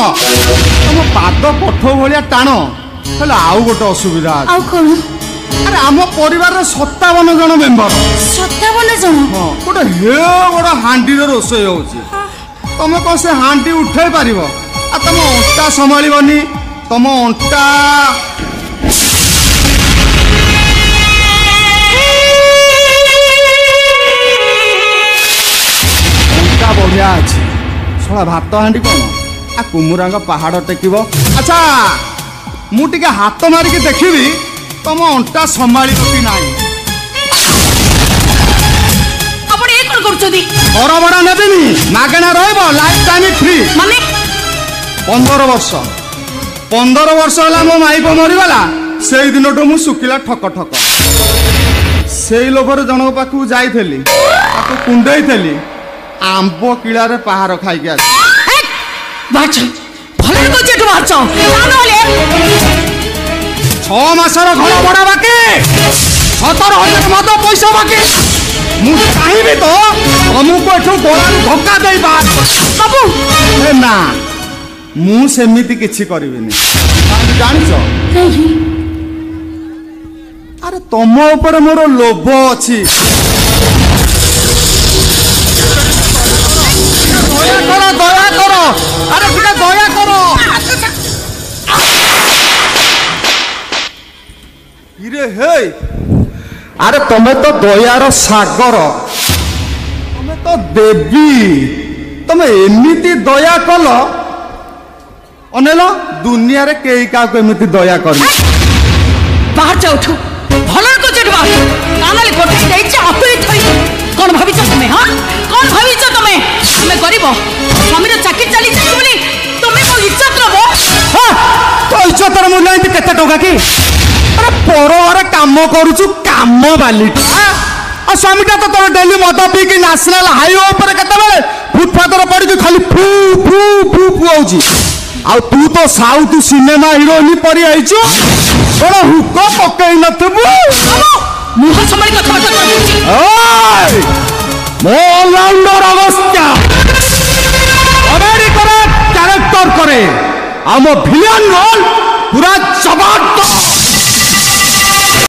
तुम पाद पठ भाया टाण हेल्ला आउ गोटे असुविधा अरे आम परिवार 57 जन मेम्बर 57 जन गोटे हे बड़ हांडी रोषे हो तुम कौन से हांडी उठे पार तुम अंटा संभाळबनी तुम अंटा बढ़िया अच्छी शला भात हांडी कौन आ कुमुरांग पहाड़ टेकिब अच्छा मुझे हाथ मारिक देखी तुम अंटा संभाल कि नहीं घर भड़ा नेबिनी मागेना लाइफ टाइम फ्री माने 15 वर्ष है मो माइप मरीगला से दिन मु सुखिला ठक ठक से लोभर जन पाखु जाइली कुंडई आंब किलारे पहाड़ खाई आस मासर घर भड़ा बाकी 17,000 मद पैसा बाकी मुझे चाहिए तो तुमको एठू गोड़ा धक्का दे बाबू ना मु सेमिति किछि करिबिनी जानिछ अरे तुम ऊपर मोर लोभ अछि दया करो अरे टिके दया करो इरे हे अरे तुम्हें तो दयार सागर तुम्हें तो देवी तुम्हें एमती दया कल अनेल दुनिया रे केई का एमती दया कर बाहर जा उठू भल को जेडवा कानले कोठे देई छ आतुई थई कोन भाबिछ तुमे हां कोन भाबिछ तुमे हमें गरीब स्वामीर चाकरी चली छ बोली तुमे को इज्जत रबो हां तो इज्जत र मूल्य केते टका की अरे परवार काम करूछु काम बाली आ स्वामीटा तो तोर डेली मद पी के नेशनल हाईवे ऊपर केते बेले फुटपाथ रे पड़ी के खाली फू फू फू फू आउची आ तू तो साउथ सिनेमा हीरोइनी परी आइछु कोन हुक पकई नथबु मुह संभाली कथा करछि ओय मो ऑलराउंडर अवस्था अमेरिका रे कैरेक्टर करे आम विलेन रोल